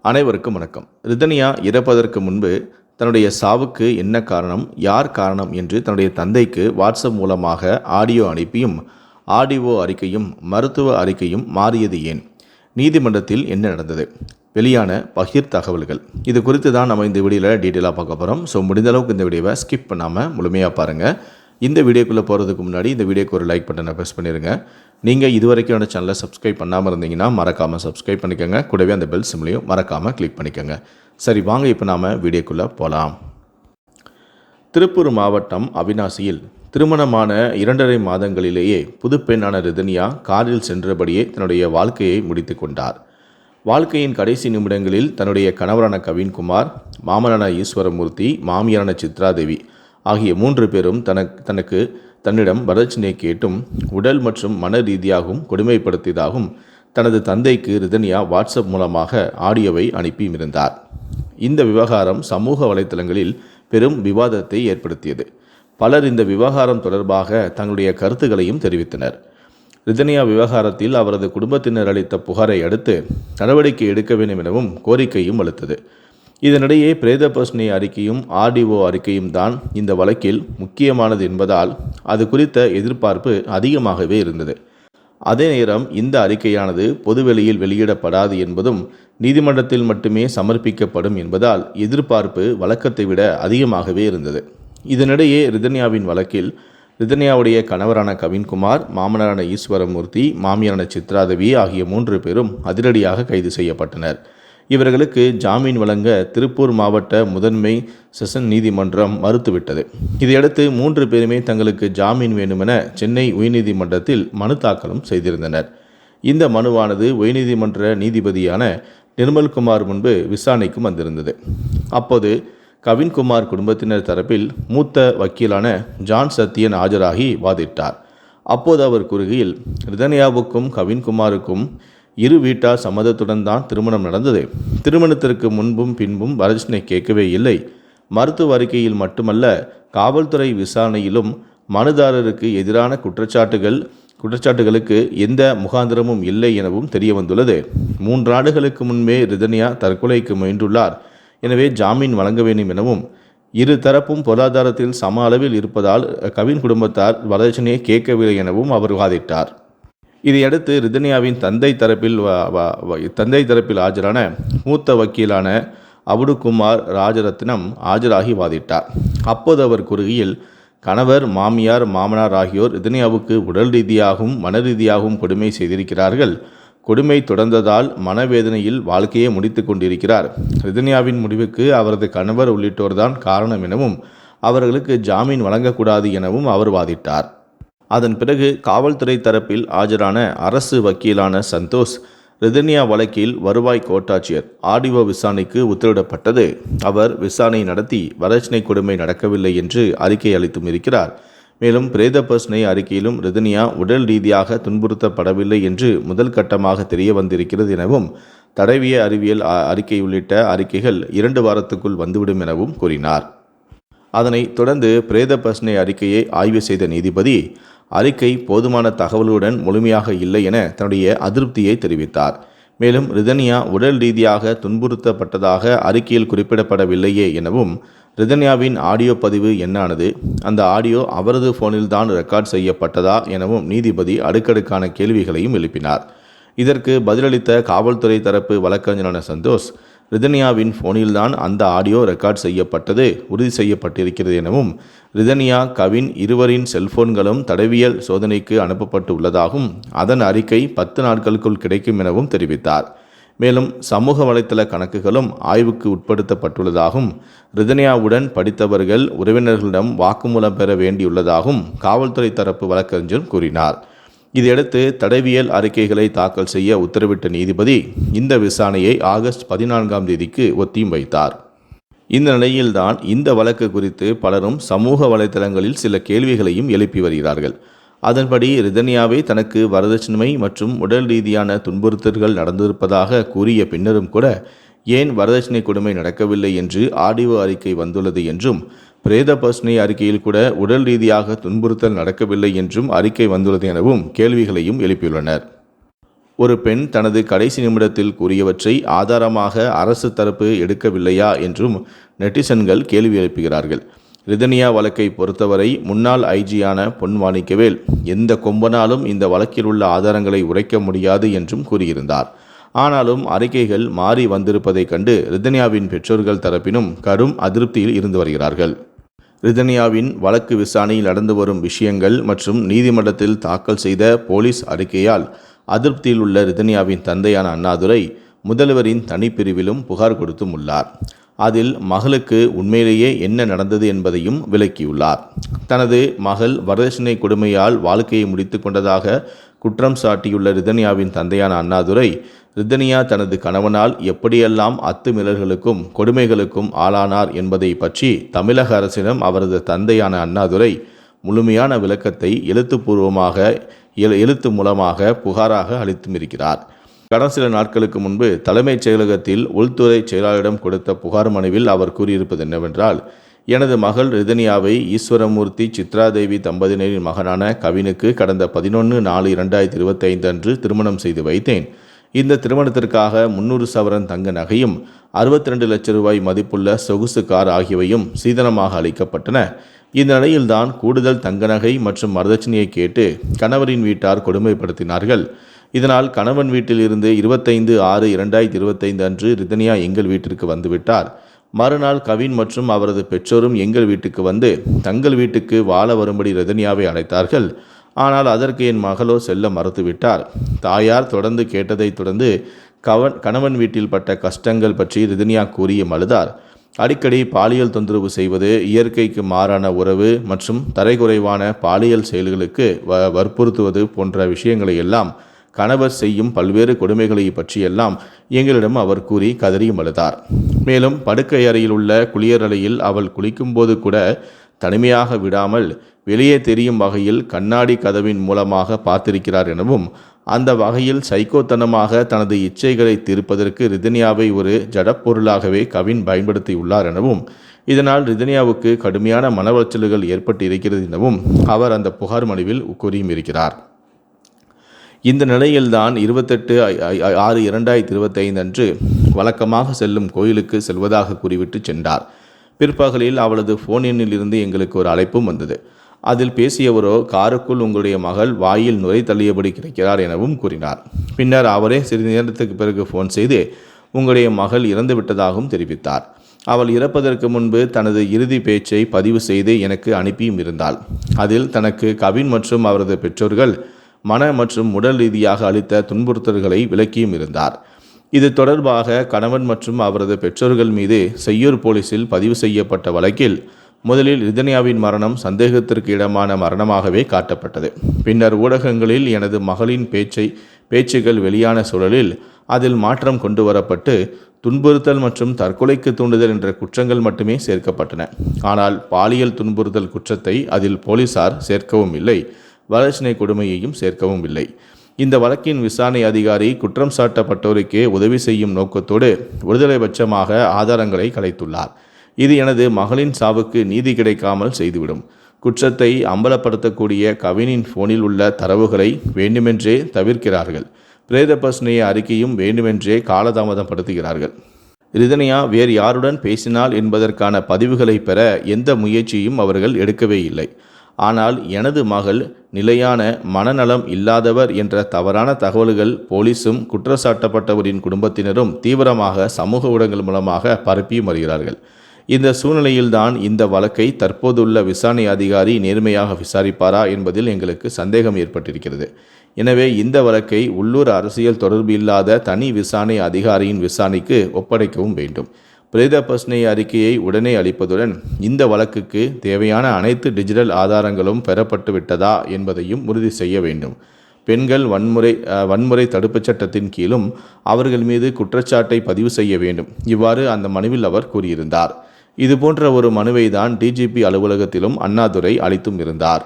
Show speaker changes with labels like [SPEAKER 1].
[SPEAKER 1] அனைவருக்கும் வணக்கம். ரிதன்யா இறப்பதற்கு முன்பு தன்னுடைய சாவுக்கு என்ன காரணம், யார் காரணம் என்று தன்னுடைய தந்தைக்கு வாட்ஸ்அப் மூலமாக ஆடியோ அனுப்பியும், ஆடியோ அறிக்கையும் மருத்துவ அறிக்கையும் மாறியது ஏன்? நீதிமன்றத்தில் என்ன நடந்தது? வெளியான பகிர் தகவல்கள் இது குறித்து தான் நம்ம இந்த வீடியோவில் டீட்டெயிலாக பார்க்க போகிறோம். ஸோ முடிந்த அளவுக்கு இந்த வீடியோவை ஸ்கிப் பண்ணாமல் முழுமையாக பாருங்கள். இந்த வீடியோக்குள்ளே போகிறதுக்கு முன்னாடி இந்த வீடியோக்கு ஒரு லைக் பட்டனை ப்ரெஸ் பண்ணிடுங்க. நீங்கள் இதுவரைக்கும் அந்த சேனலை சப்ஸ்கிரைப் பண்ணாமல் இருந்தீங்கன்னா மறக்காமல் சப்ஸ்கிரைப் பண்ணிக்கோங்க. கூடவே அந்த பெல் சிம்லையும் மறக்காமல் கிளிக் பண்ணிக்கோங்க. சரி, வாங்க இப்போ நாம் வீடியோக்குள்ளே போகலாம். திருப்பூர் மாவட்டம் அவிநாசியில் திருமணமான 2.5 மாதங்களிலேயே புதுப்பெண்ணான ரிதன்யா காரில் சென்றபடியே தன்னுடைய வாழ்க்கையை முடித்து கொண்டார். வாழ்க்கையின் கடைசி நிமிடங்களில் தன்னுடைய கணவரான கவின்குமார், மாமனான ஈஸ்வரமூர்த்தி, மாமியாரான சித்ராதேவி ஆகிய 3 பேரும் தன்னிடம் வரதட்சணை கேட்டும் உடல் மற்றும் மன ரீதியாகவும் கொடுமைப்படுத்தியதாகவும் தனது தந்தைக்கு ரிதன்யா வாட்ஸ்அப் மூலமாக ஆடியோவை அனுப்பியிருந்தார். இந்த விவகாரம் சமூக வலைத்தளங்களில் பெரும் விவாதத்தை ஏற்படுத்தியது. பலர் இந்த விவகாரம் தொடர்பாக தங்களுடைய கருத்துக்களையும் தெரிவித்தனர். ரிதன்யா விவகாரத்தில் அவரது குடும்பத்தினர் அளித்த புகாரை அடுத்து நடவடிக்கை எடுக்க வேண்டும் எனவும் கோரிக்கையும் அளித்தது. இதனிடையே பிரேத பரிசோதனை அறிக்கையும் ஆர்டிஓ அறிக்கையும் தான் இந்த வழக்கில் முக்கியமானது என்பதால் அது குறித்த எதிர்பார்ப்பு அதிகமாகவே இருந்தது. அதே நேரம் இந்த அறிக்கையானது பொதுவெளியில் வெளியிடப்படாது என்பதும் நீதிமன்றத்தில் மட்டுமே சமர்ப்பிக்கப்படும் என்பதால் எதிர்பார்ப்பு வழக்கத்தை விட அதிகமாகவே இருந்தது. இதனிடையே ரிதன்யாவின் வழக்கில் ரிதன்யாவுடைய கணவரான கவின்குமார், மாமனாரான ஈஸ்வரமூர்த்தி, மாமியாரான சித்ராதேவி ஆகிய 3 பேரும் அதிரடியாக கைது செய்யப்பட்டனர். இவர்களுக்கு ஜாமீன் வழங்க திருப்பூர் மாவட்ட முதன்மை செஷன் நீதிமன்றம் மறுத்துவிட்டது. இதையடுத்து 3 பேருமே தங்களுக்கு ஜாமீன் வேண்டுமென சென்னை உயர்நீதிமன்றத்தில் மனு தாக்கலும் செய்திருந்தனர். இந்த மனுவானது உயர்நீதிமன்ற நீதிபதியான நிர்மல்குமார் முன்பு விசாரணைக்கு வந்திருந்தது. அப்போது கவின்குமார் குடும்பத்தினர் தரப்பில் மூத்த வக்கீலான ஜான் சத்யன் ஆஜராகி வாதிட்டார். அப்போது அவர் கூறுகையில், ரிதன்யாவுக்கும் கவின்குமாருக்கும் இரு வீட்டார் சம்மதத்துடன் தான் திருமணம் நடந்தது. திருமணத்திற்கு முன்பும் பின்பும் வரதட்சணை கேட்கவே இல்லை. மருத்துவ அறிக்கையில் மட்டுமல்ல, காவல்துறை விசாரணையிலும் மனுதாரருக்கு எதிரான குற்றச்சாட்டுகளுக்கு எந்த முகாந்திரமும் இல்லை எனவும் தெரிய வந்துள்ளது. 3 ஆண்டுகளுக்கு முன்பே ரிதன்யா தற்கொலைக்கு முயன்றுள்ளார். எனவே ஜாமீன் வழங்க வேண்டும் எனவும், இரு தரப்பும் பொருளாதாரத்தில் சம அளவில் இருப்பதால் கவின் குடும்பத்தார் வரதட்சணையை கேட்கவில்லை எனவும் அவர் வாதிட்டார். இதையடுத்து ரிதன்யாவின் தந்தை தரப்பில் ஆஜரான மூத்த வக்கீலான அபுடுகுமார் ராஜரத்னம் ஆஜராகி வாதிட்டார். அப்போது அவர் கூறுகையில், கணவர், மாமியார், மாமனார் ஆகியோர் ரிதன்யாவுக்கு உடல் ரீதியாகவும் மன ரீதியாகவும் கொடுமை செய்திருக்கிறார்கள். கொடுமை தொடர்ந்ததால் மனவேதனையில் வாழ்க்கையை முடித்து கொண்டிருக்கிறார். ரிதன்யாவின் முடிவுக்கு அவரது கணவர் உள்ளிட்டோர்தான் காரணம் எனவும் அவர்களுக்கு ஜாமீன் வழங்கக்கூடாது எனவும் அவர் வாதிட்டார். அதன் பிறகு காவல்துறை தரப்பில் ஆஜரான அரசு வக்கீலான சந்தோஷ், ரிதன்யா வழக்கில் வருவாய் கோட்டாட்சியர் ஆடியோ விசாரணைக்கு உத்தரவிடப்பட்டது. அவர் விசாரணை நடத்தி வரதட்சணை கொடுமை நடக்கவில்லை என்று அறிக்கை அளித்தும் இருக்கிறார். மேலும் பிரேத பரிசோதனை அறிக்கையிலும் ரிதன்யா உடல் ரீதியாக துன்புறுத்தப்படவில்லை என்று முதல் கட்டமாக தெரிய வந்திருக்கிறது எனவும், தடவிய அறிவியல் அறிக்கை உள்ளிட்ட அறிக்கைகள் 2 வாரத்துக்குள் வந்துவிடும் எனவும் கூறினார். அதனைத் தொடர்ந்து பிரேத பரிசோதனை அறிக்கையை ஆய்வு செய்த நீதிபதி, அறிக்கை போதுமான தகவலுடன் முழுமையாக இல்லை என தன்னுடைய அதிருப்தியை தெரிவித்தார். மேலும் ரிதன்யா உடல் ரீதியாக துன்புறுத்தப்பட்டதாக அறிக்கையில் குறிப்பிடப்படவில்லையே எனவும், ரிதன்யாவின் ஆடியோ பதிவு என்னானது, அந்த ஆடியோ அவரது போனில் தான் ரெக்கார்ட் செய்யப்பட்டதா எனவும் நீதிபதி அடுக்கடுக்கான கேள்விகளையும் எழுப்பினார். இதற்கு பதிலளித்த காவல்துறை தரப்பு வழக்கறிஞரான சந்தோஷ், ரிதன்யாவின் போனில்தான் அந்த ஆடியோ ரெக்கார்ட் செய்யப்பட்டது உறுதி செய்யப்பட்டிருக்கிறது எனவும், ரிதன்யா, கவின் இருவரின் செல்போன்களும் தடவியல் சோதனைக்கு அனுப்பப்பட்டு உள்ளதாகவும் அதன் அறிக்கை 10 நாட்களுக்குள் கிடைக்கும் எனவும் தெரிவித்தார். மேலும் சமூக வலைத்தள கணக்குகளும் ஆய்வுக்கு உட்படுத்தப்பட்டுள்ளதாகவும், ரிதன்யாவுடன் படித்தவர்கள் உறவினர்களிடம் வாக்குமூலம் பெற வேண்டியுள்ளதாகவும் காவல்துறை தரப்பு வழக்கறிஞர் கூறினார். இதையடுத்து தடவியல் அறிக்கைகளை தாக்கல் செய்ய உத்தரவிட்ட நீதிபதி இந்த விசாரணையை ஆகஸ்ட் 14ஆம் தேதிக்கு ஒத்தியும் வைத்தார். இந்த நிலையில்தான் இந்த வழக்கு குறித்து பலரும் சமூக வலைத்தளங்களில் சில கேள்விகளையும் எழுப்பி வருகிறார்கள். அதன்படி ரிதன்யாவை தனக்கு வரதட்சணை மற்றும் உடல் ரீதியான துன்புறுத்தல்கள் நடந்திருப்பதாக கூறிய பின்னரும் கூட ஏன் வரதட்சணை கொடுமை நடக்கவில்லை என்று ஆடியோ அறிக்கை வந்துள்ளது என்றும், பிரேத பரிசோதனை அறிக்கையில் கூட உடல் ரீதியாக துன்புறுத்தல் நடக்கவில்லை என்றும் அறிக்கை வந்துள்ளது எனவும் கேள்விகளையும் எழுப்பியுள்ளனர். ஒரு பெண் தனது கடைசி நிமிடத்தில் கூறியவற்றை ஆதாரமாக அரசு தரப்பு எடுக்கவில்லையா என்றும் நெட்டிசன்கள் கேள்வி எழுப்புகிறார்கள். ரிதன்யா வழக்கை பொறுத்தவரை முன்னாள் ஐஜியான பொன் மாணிக்கவேல் எந்த கொம்பனாலும் இந்த வழக்கில் உள்ள ஆதாரங்களை உடைக்க முடியாது என்றும் கூறியிருந்தார். ஆனாலும் அறிக்கைகள் மாறி வந்திருப்பதைக் கண்டு ரிதன்யாவின் பெற்றோர்கள் தரப்பினும் கடும் அதிருப்தியில் இருந்து வருகிறார்கள். ரிதன்யாவின் வழக்கு விசாரணையில் நடந்து வரும் விஷயங்கள் மற்றும் நீதிமன்றத்தில் தாக்கல் செய்த போலீஸ் அறிக்கையால் அதிருப்தியில் உள்ள ரிதன்யாவின் தந்தையான அண்ணாதுரை முதல்வரின் தனிப்பிரிவிலும் புகார் கொடுத்தும் உள்ளார். அதில் மகளுக்கு உண்மையிலேயே என்ன நடந்தது என்பதையும் விளக்கியுள்ளார். தனது மகள் வரதட்சணை கொடுமையால் வாழ்க்கையை முடித்து கொண்டதாக குற்றம் சாட்டியுள்ள ரிதன்யாவின் தந்தையான அண்ணாதுரை, ரிதன்யா தனது கணவனால் எப்படியெல்லாம் அத்துமீறல்களுக்கும் கொடுமைகளுக்கும் ஆளானார் என்பதை பற்றி தமிழக அரசிடம் அவரது தந்தையான அண்ணாதுரை முழுமையான விளக்கத்தை எழுத்து மூலமாக புகாராக அளித்தும் இருக்கிறார். கடந்த சில நாட்களுக்கு முன்பு தலைமைச் செயலகத்தில் உள்துறை செயலாளரிடம் கொடுத்த புகார் மனுவில் அவர் கூறியிருப்பது என்னவென்றால், எனது மகள் ரிதன்யாவை ஈஸ்வரமூர்த்தி சித்ராதேவி தம்பதியினரின் மகனான கவினுக்கு கடந்த 11/4/2025 அன்று திருமணம் செய்து வைத்தேன். இந்த திருமணத்திற்காக 300 சவரன் தங்க நகையும் 62 லட்சம் ரூபாய் மதிப்புள்ள சொகுசு கார் ஆகியவையும் சீதனமாக அளிக்கப்பட்டன. இந்த நிலையில்தான் கூடுதல் தங்க நகை மற்றும் வரதட்சணையை கேட்டு கணவரின் வீட்டார் கொடுமைப்படுத்தினார்கள். இதனால் கணவன் வீட்டில் இருந்து 25/6/2025 அன்று ரிதன்யா எங்கள் வீட்டிற்கு வந்துவிட்டார். மறுநாள் கவின் மற்றும் அவரது பெற்றோரும் எங்கள் வீட்டுக்கு வந்து தங்கள் வீட்டுக்கு வாழ வரும்படி ரிதன்யாவை அழைத்தார்கள். ஆனால் அதற்கு என் மகளோ செல்ல மறுத்துவிட்டார். தாயார் தொடர்ந்து கேட்டதை தொடர்ந்து கணவன் வீட்டில் பட்ட கஷ்டங்கள் பற்றி ரிதன்யா கூறிய அழுதார். அடிக்கடி பாலியல் தொந்தரவு செய்வது, இயற்கைக்கு மாறான உறவு மற்றும் தரைக்குறைவான பாலியல் செயல்களுக்கு வற்புறுத்துவது போன்ற விஷயங்களை எல்லாம், கணவர் செய்யும் பல்வேறு கொடுமைகளை பற்றியெல்லாம் எங்களிடம் அவர் கூறி கதறியும் அழுதார். மேலும் படுக்கை அறையில் உள்ள குளியலறையில் அவள் குளிக்கும்போது கூட தனிமையாக விடாமல் வெளியே தெரியும் வகையில் கண்ணாடி கதவின் மூலமாக பார்த்திருக்கிறார் எனவும், அந்த வகையில் சைக்கோத்தனமாக தனது இச்சைகளை தீர்ப்பதற்கு ரிதன்யாவை ஒரு ஜடப்பொருளாகவே கவின் பயன்படுத்தியுள்ளார் எனவும், இதனால் ரிதன்யாவுக்கு கடுமையான மன உளைச்சல்கள் ஏற்பட்டு இருக்கிறது எனவும் அவர் அந்த புகார் மனுவில் கூறியும் இருக்கிறார். இந்த நிலையில்தான் 28/6/2025 அன்று வழக்கமாக செல்லும் கோயிலுக்கு செல்வதாக கூறிவிட்டு சென்றார். பிற்பகலில் அவளது ஃபோன் எண்ணில் இருந்து எங்களுக்கு ஒரு அழைப்பும் வந்தது. அதில் பேசியவரோ காருக்குள் உங்களுடைய மகள் வாயில் நுரை தள்ளியபடி கிடைக்கிறார் எனவும் கூறினார். பின்னர் அவரே சிறிது நேரத்துக்கு பிறகு ஃபோன் செய்து உங்களுடைய மகள் இறந்து விட்டதாகவும் தெரிவித்தார். அவள் இறப்பதற்கு முன்பு தனது இறுதி பேச்சை பதிவு செய்து எனக்கு அனுப்பியும் இருந்தாள். அதில் தனக்கு கவின் மற்றும் அவரது பெற்றோர்கள் மன மற்றும் உடல் ரீதியாக அளித்த துன்புறுத்தல்களை விளக்கியும் இருந்தார். இது தொடர்பாக கணவன் மற்றும் அவரது பெற்றோர்கள் மீது செய்யூர் போலீசில் பதிவு செய்யப்பட்ட வழக்கில் முதலில் ரிதன்யாவின் மரணம் சந்தேகத்திற்கு இடமான மரணமாகவே காட்டப்பட்டது. பின்னர் ஊடகங்களில் எனது மகளின் பேச்சுகள் வெளியான சூழலில் அதில் மாற்றம் கொண்டு வரப்பட்டு துன்புறுத்தல் மற்றும் தற்கொலைக்கு தூண்டுதல் என்ற குற்றங்கள் மட்டுமே சேர்க்கப்பட்டன. ஆனால் பாலியல் துன்புறுத்தல் குற்றத்தை அதில் போலீசார் சேர்க்கவும் இல்லை, வரதட்சணை கொடுமையையும் சேர்க்கவும் இல்லை. இந்த வழக்கின் விசாரணை அதிகாரி குற்றம் சாட்டப்பட்டோருக்கே உதவி செய்யும் நோக்கத்தோடு விடுதலை பட்சமாக ஆதாரங்களை கலைத்துள்ளார். இது எனது மகளின் சாவுக்கு நீதி கிடைக்காமல் செய்துவிடும். குற்றத்தை அம்பலப்படுத்தக்கூடிய கவினின் போனில் உள்ள தரவுகளை வேண்டுமென்றே தவிர்க்கிறார்கள். பிரேத பரிசோதனை அறிக்கையும் வேண்டுமென்றே காலதாமதப்படுத்துகிறார்கள். ரிதன்யா வேறு யாருடன் பேசினாள் என்பதற்கான பதிவுகளை பெற எந்த முயற்சியும் அவர்கள் எடுக்கவே இல்லை. ஆனால் எனது மகள் நிலையான மனநலம் இல்லாதவர் என்ற தவறான தகவல்கள் போலீஸும் குற்றச்சாட்டப்பட்டவரின் குடும்பத்தினரும் தீவிரமாக சமூக ஊடகங்கள் மூலமாக பரப்பியும் வருகிறார்கள். இந்த சூழ்நிலையில்தான் இந்த வழக்கை தற்போதுள்ள விசாரணை அதிகாரி நேர்மையாக விசாரிப்பாரா என்பதில் எங்களுக்கு சந்தேகம் ஏற்பட்டிருக்கிறது. எனவே இந்த வழக்கை உள்ளூர் அரசியல் தொடர்பு இல்லாத தனி விசாரணை அதிகாரியின் விசாரணைக்கு ஒப்படைக்கவும் வேண்டும். பிரேத பரிசோதனை அறிக்கையை உடனே அளிப்பதுடன் இந்த வழக்குக்கு தேவையான அனைத்து டிஜிட்டல் ஆதாரங்களும் பெறப்பட்டு விட்டதா என்பதையும் உறுதி செய்ய வேண்டும். பெண்கள் வன்முறை தடுப்புச் சட்டத்தின் கீழும் அவர்கள் மீது குற்றச்சாட்டை பதிவு செய்ய வேண்டும். இவ்வாறு அந்த மனுவில் அவர் கூறியிருந்தார். இதுபோன்ற ஒரு மனுவை தான் டிஜிபி அலுவலகத்திலும் அண்ணாதுரை அளித்தும் இருந்தார்.